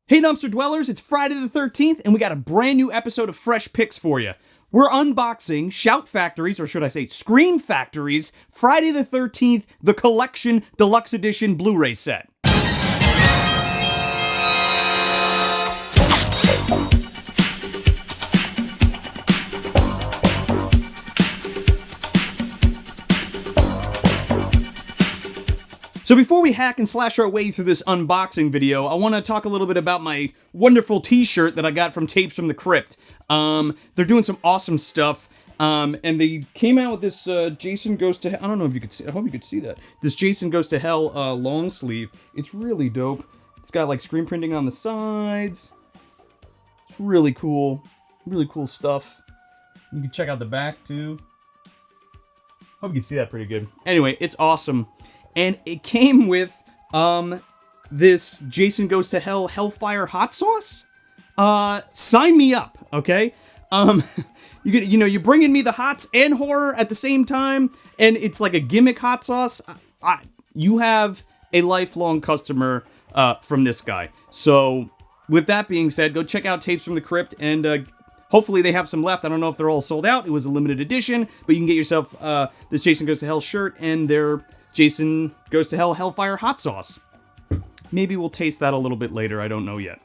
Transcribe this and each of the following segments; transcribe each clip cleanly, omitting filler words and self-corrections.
Hey Dumpster Dwellers, it's Friday the 13th, and we got a brand new episode of Fresh Picks for you. We're unboxing Shout Factory's, or should I say Scream Factory's, Friday the 13th, The Collection Deluxe Edition Blu-ray set. So before we hack and slash our way through this unboxing video, I want to talk a little bit about my wonderful t-shirt that I got from Tapes from the Crypt. They're doing some awesome stuff, and they came out with this Jason Goes to Hell. I don't know if you could see, I hope you could see that. This Jason Goes to Hell long sleeve. It's really dope. It's got like screen printing on the sides. It's really cool stuff. You can check out the back too. Hope you can see that pretty good. Anyway, it's awesome. And it came with this Jason Goes to Hell Hellfire hot sauce. Sign me up, okay? You're bringing me the hots and horror at the same time, and it's like a gimmick hot sauce. You have a lifelong customer from this guy. So, with that being said, go check out Tapes from the Crypt, and hopefully they have some left. I don't know if they're all sold out. It was a limited edition, but you can get yourself this Jason Goes to Hell shirt and their Jason Goes to Hell Hellfire hot sauce. Maybe we'll taste that a little bit later. I don't know yet.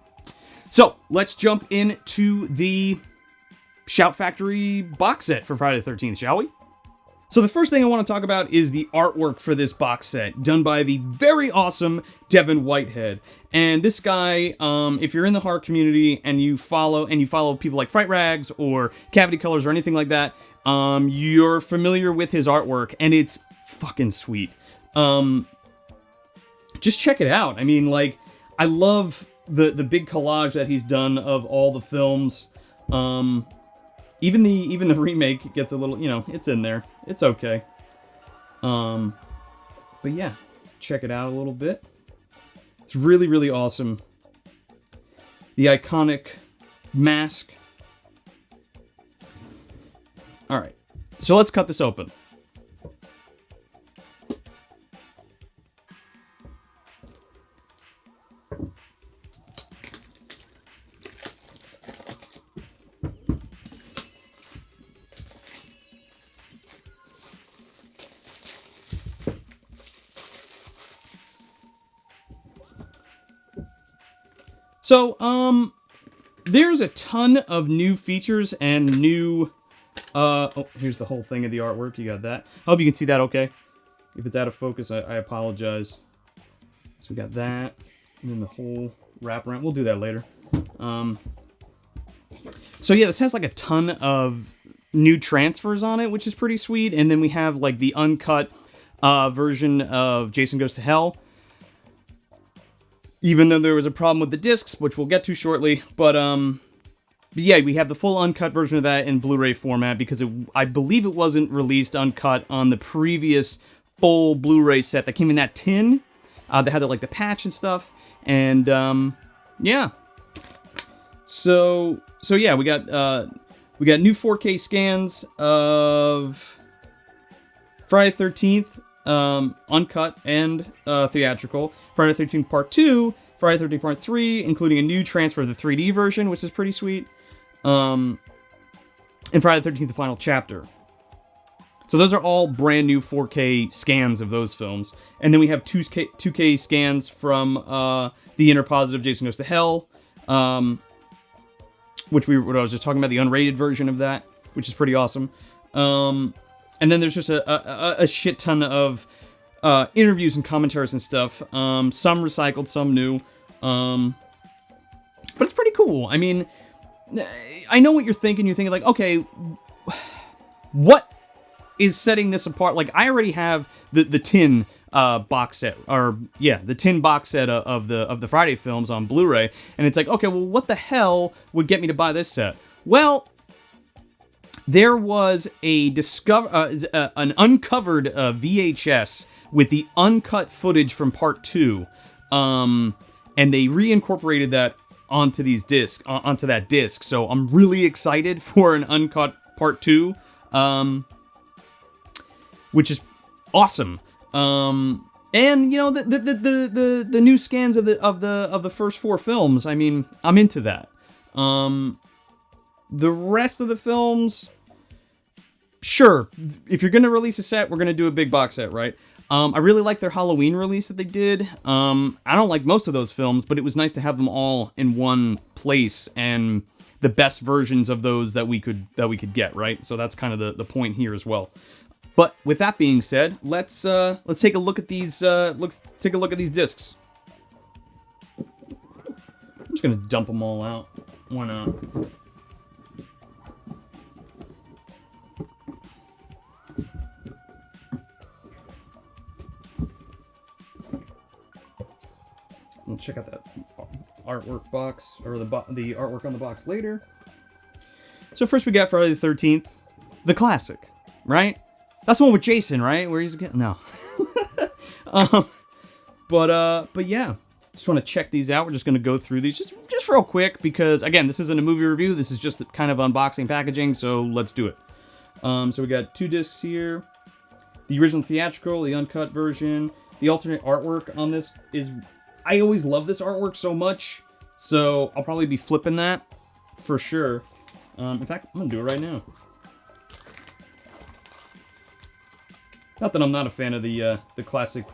So, let's jump into the Shout Factory box set for Friday the 13th, shall we? So the first thing I want to talk about is the artwork for this box set, done by the very awesome Devin Whitehead. And this guy, if you're in the horror community and you follow people like Fright Rags or Cavity Colors or anything like that, you're familiar with his artwork, and it's fucking sweet. Just check it out. I mean, like, I love the big collage that he's done of all the films. Even the remake gets a little, it's in there. It's okay. But yeah, check it out a little bit. It's really, really awesome. The iconic mask. All right, so let's cut this open. So, there's a ton of new features and new, here's the whole thing of the artwork. You got that. I hope you can see that okay. If it's out of focus, I apologize. So we got that, and then the whole wraparound. We'll do that later. So yeah, this has like a ton of new transfers on it, which is pretty sweet. And then we have like the uncut version of Jason Goes to Hell. Even though there was a problem with the discs, which we'll get to shortly. But yeah, we have the full uncut version of that in Blu-ray format because I believe it wasn't released uncut on the previous full Blu-ray set that came in that tin. That had like the patch and stuff. And yeah. So yeah, we got new 4K scans of Friday the 13th. Uncut and theatrical. Friday the 13th Part 2, Friday the 13th Part 3, including a new transfer of the 3D version, which is pretty sweet. And Friday the 13th, the final chapter. So those are all brand new 4K scans of those films. And then we have 2K scans from the Interpositive Jason Goes to Hell, what I was just talking about, the unrated version of that, which is pretty awesome. And then there's just a shit ton of interviews and commentaries and stuff. Some recycled, some new. But it's pretty cool. I mean, I know what you're thinking. You're thinking like, okay, what is setting this apart? Like, I already have the tin box set, or yeah, the tin box set of the Friday films on Blu-ray, and it's like, okay, well, what the hell would get me to buy this set? Well, there was an uncovered VHS with the uncut footage from Part 2, and they reincorporated that onto that disc. So I'm really excited for an uncut Part 2, which is awesome. And you know the new scans of the first 4 films. I mean, I'm into that. The rest of the films, sure, if you're gonna release a set, we're gonna do a big box set, right? I really like their Halloween release that they did. I don't like most of those films, but it was nice to have them all in one place and the best versions of those that we could get, right? So that's kind of the point here as well. But with that being said, let's take a look at these discs. I'm just gonna dump them all out. Why not? We'll check out that artwork box, or the artwork on the box later. So first we got Friday the 13th, the classic, right? That's the one with Jason, right? Where he's getting no. But yeah, just want to check these out. We're just going to go through these just real quick because again, this isn't a movie review. This is just kind of unboxing packaging. So let's do it. So we got 2 discs here: the original theatrical, the uncut version. The alternate artwork on this is, I always love this artwork so much, so I'll probably be flipping that for sure. In fact, I'm gonna do it right now. Not that I'm not a fan of the classic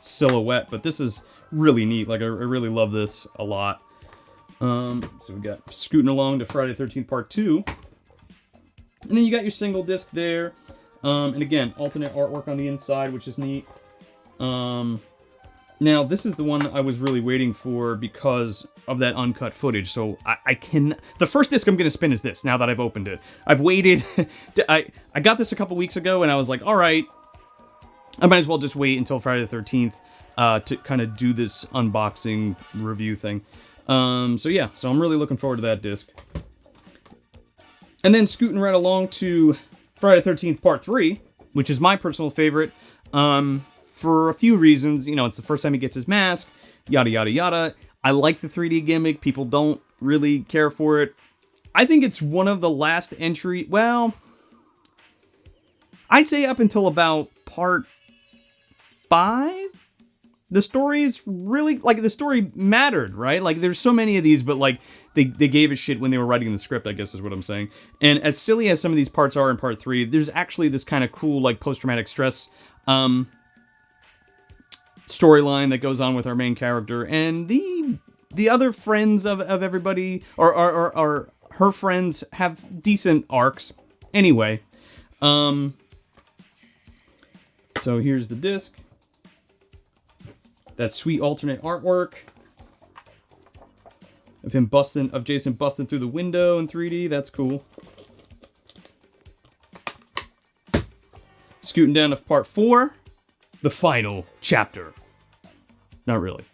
silhouette, but this is really neat. Like I really love this a lot. So we got scooting along to Friday the 13th Part 2, and then you got your single disc there. And again, alternate artwork on the inside, which is neat. Now, this is the one I was really waiting for because of that uncut footage. So I can... The first disc I'm going to spin is this, now that I've opened it. I've waited... I got this a couple weeks ago, and I was like, all right, I might as well just wait until Friday the 13th to kind of do this unboxing review thing. So yeah, so I'm really looking forward to that disc. And then scooting right along to Friday the 13th Part 3, which is my personal favorite. For a few reasons. You know, it's the first time he gets his mask, yada, yada, yada. I like the 3D gimmick. People don't really care for it. I think it's one of the last entry... Well, I'd say up until about Part 5, the story's really... Like, the story mattered, right? Like, there's so many of these, but, like, they gave a shit when they were writing the script, I guess is what I'm saying. And as silly as some of these parts are in Part 3, there's actually this kind of cool, like, post-traumatic stress... storyline that goes on with our main character, and the other friends of everybody, or her friends, have decent arcs. Anyway, so here's the disc. That sweet alternate artwork of Jason busting through the window in 3D. That's cool. Scooting down to Part 4. The final chapter. Not really.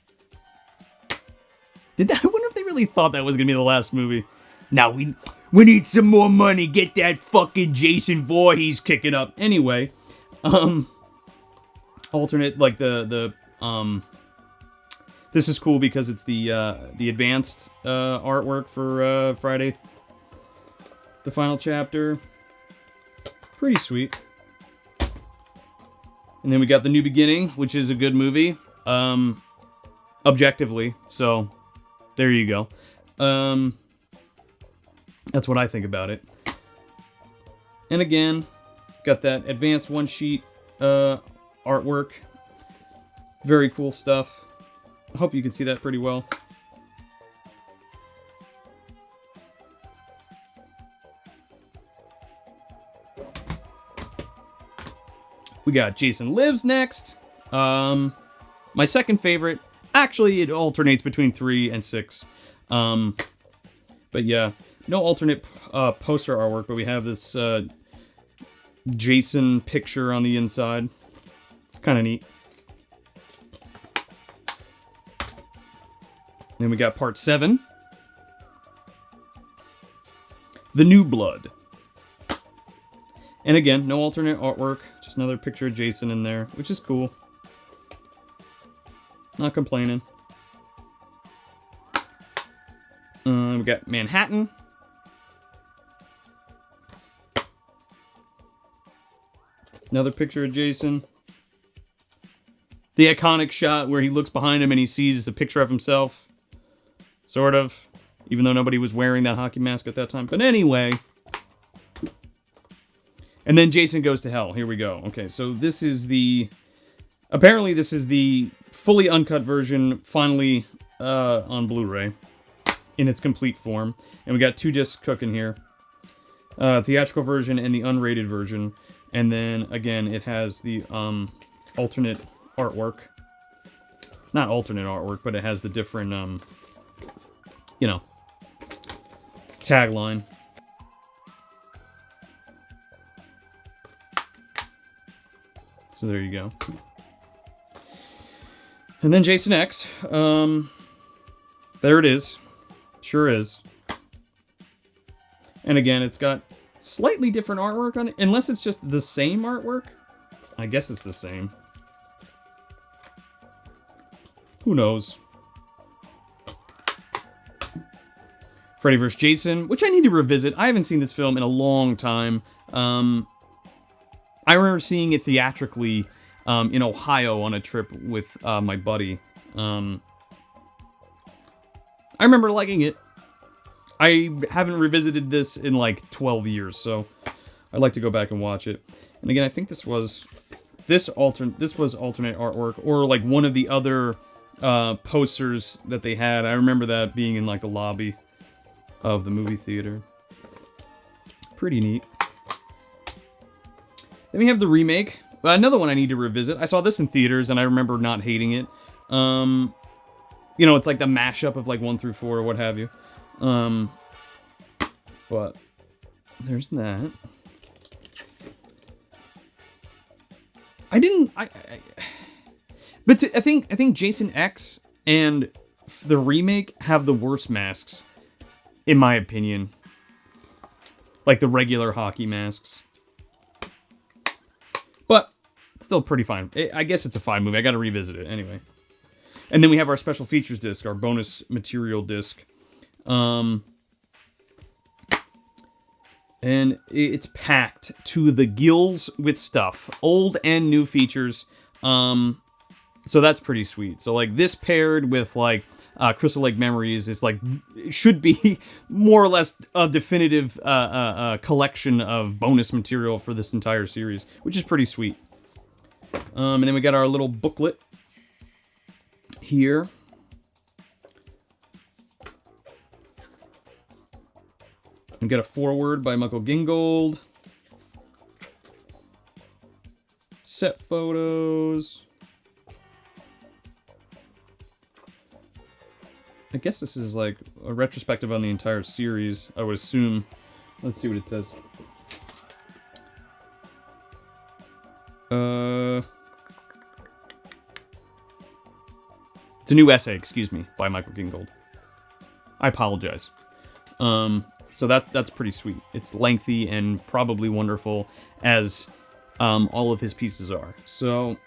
I wonder if they really thought that was gonna be the last movie. Now we need some more money. Get that fucking Jason Voorhees kicking up. Anyway, alternate, like this is cool because it's the advanced artwork for Friday, the final chapter. Pretty sweet. And then we got The New Beginning, which is a good movie, objectively, so there you go. That's what I think about it. And again, got that advanced one-sheet artwork. Very cool stuff. I hope you can see that pretty well. We got Jason Lives next. My second favorite. Actually, it alternates between 3 and 6. But yeah, no alternate poster artwork, but we have this Jason picture on the inside. Kind of neat. Then we got Part 7. The New Blood. And again, no alternate artwork. Just another picture of Jason in there, which is cool. Not complaining. We got Manhattan. Another picture of Jason. The iconic shot where he looks behind him and he sees a picture of himself. Sort of. Even though nobody was wearing that hockey mask at that time. But anyway. And then Jason Goes to Hell. Here we go. Okay, so this is the... Apparently this is the fully uncut version, finally on Blu-ray. In its complete form. And we got 2 discs cooking here. Theatrical version and the unrated version. And then, again, it has the alternate artwork. Not alternate artwork, but it has the different, you know, tagline. So there you go. And then Jason X. There it is. Sure is. And again, it's got slightly different artwork on it. Unless it's just the same artwork. I guess it's the same. Who knows? Freddy vs. Jason, which I need to revisit. I haven't seen this film in a long time. I remember seeing it theatrically in Ohio on a trip with my buddy. I remember liking it. I haven't revisited this in like 12 years, so I'd like to go back and watch it. And again, I think this was alternate artwork, or like one of the other posters that they had. I remember that being in like the lobby of the movie theater. Pretty neat. Then we have the remake. Another one I need to revisit. I saw this in theaters and I remember not hating it. You know, it's like the mashup of like 1 through 4 or what have you. But there's that. I think Jason X and the remake have the worst masks, in my opinion. Like the regular hockey masks. But it's still pretty fine. I guess it's a fine movie. I gotta revisit it anyway. And then we have our special features disc, our bonus material disc. And it's packed to the gills with stuff. Old and new features. So that's pretty sweet. So like this paired with like Crystal Lake Memories is like, should be more or less a definitive collection of bonus material for this entire series, which is pretty sweet. And then we got our little booklet here. We got a foreword by Michael Gingold. Set photos. I guess this is like a retrospective on the entire series, I would assume. Let's see what it says. It's a new essay, excuse me, by Michael Gingold. I apologize. So that's pretty sweet. It's lengthy and probably wonderful, as all of his pieces are. So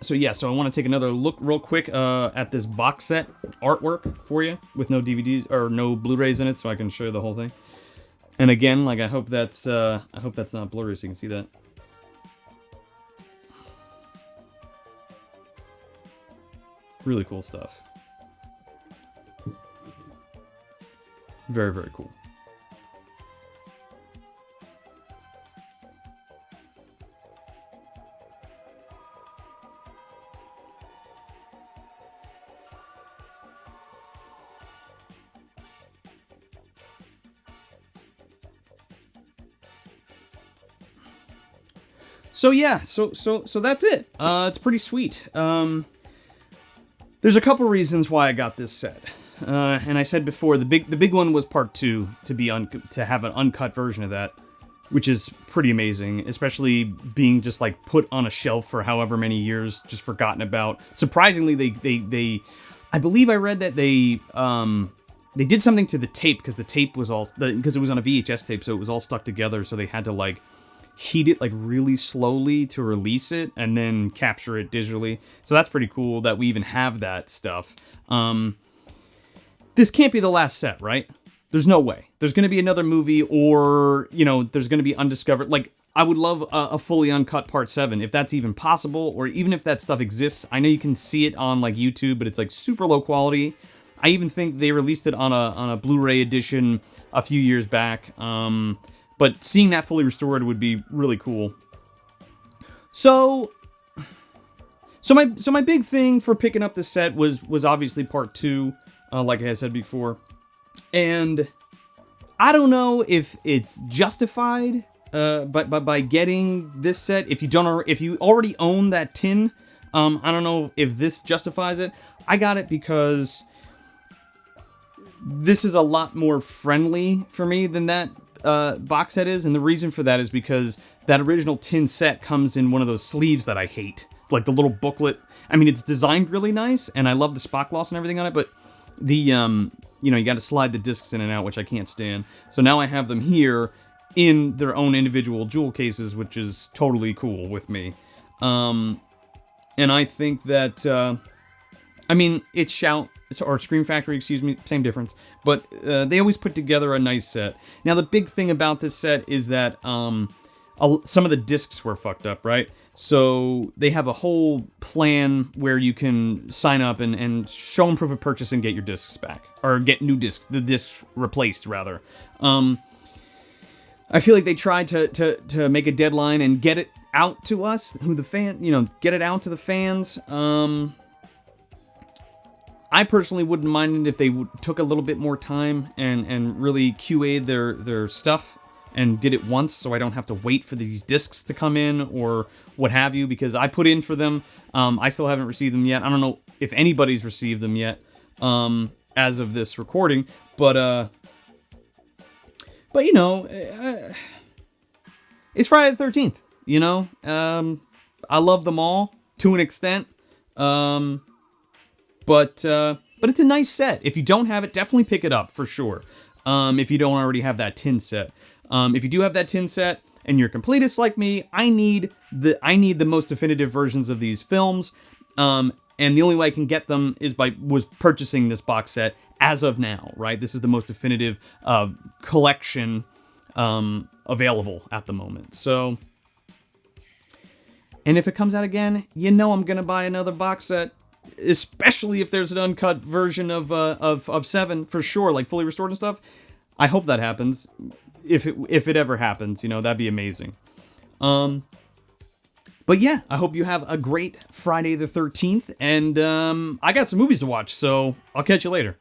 yeah, so I want to take another look real quick at this box set artwork for you, with no DVDs or no Blu-rays in it, so I can show you the whole thing. And again, like I hope that's not blurry so you can see that. Really cool stuff. Very, very cool. So yeah, so that's it. It's pretty sweet. There's a couple reasons why I got this set. And I said before, the big one was part 2, to have an uncut version of that, which is pretty amazing, especially being just like put on a shelf for however many years, just forgotten about. Surprisingly, they I believe I read that they did something to the tape, because the tape was because it was on a VHS tape, so it was all stuck together, so they had to like heat it like really slowly to release it and then capture it digitally. So that's pretty cool that we even have that stuff. This can't be the last set, right? There's no way. There's going to be another movie, or, you know, there's going to be undiscovered. Like, I would love a fully uncut part 7, if that's even possible, or even if that stuff exists. I know you can see it on like YouTube, but it's like super low quality. I even think they released it on a Blu-ray edition a few years back. But seeing that fully restored would be really cool. So my big thing for picking up this set was obviously part 2, like I said before, and I don't know if it's justified. But by getting this set, if you already own that tin, I don't know if this justifies it. I got it because this is a lot more friendly for me than that box set is, and the reason for that is because that original tin set comes in one of those sleeves that I hate, like the little booklet. I mean, it's designed really nice, and I love the spot gloss and everything on it, but the you got to slide the discs in and out, which I can't stand. So now I have them here in their own individual jewel cases, which is totally cool with me. And I think that, it's Shout, or Scream Factory, excuse me, same difference, but they always put together a nice set. Now, the big thing about this set is that some of the discs were fucked up, right? So they have a whole plan where you can sign up and show them proof of purchase and get your discs back, or get new discs, the discs replaced, rather. I feel like they tried to make a deadline and get it out to us, get it out to the fans. I personally wouldn't mind it if they took a little bit more time and really QA'd their stuff and did it once, so I don't have to wait for these discs to come in or what have you, because I put in for them. I still haven't received them yet. I don't know if anybody's received them yet as of this recording, but it's Friday the 13th, I love them all to an extent. But it's a nice set. If you don't have it, definitely pick it up for sure. If you don't already have that tin set. If you do have that tin set and you're a completist like me, I need the most definitive versions of these films. And the only way I can get them was purchasing this box set as of now, right? This is the most definitive collection available at the moment. So, and if it comes out again, I'm gonna buy another box set, especially if there's an uncut version of 7 for sure, like fully restored and stuff. I hope that happens. If it ever happens, that'd be amazing. But yeah, I hope you have a great Friday the 13th, and I got some movies to watch, so I'll catch you later.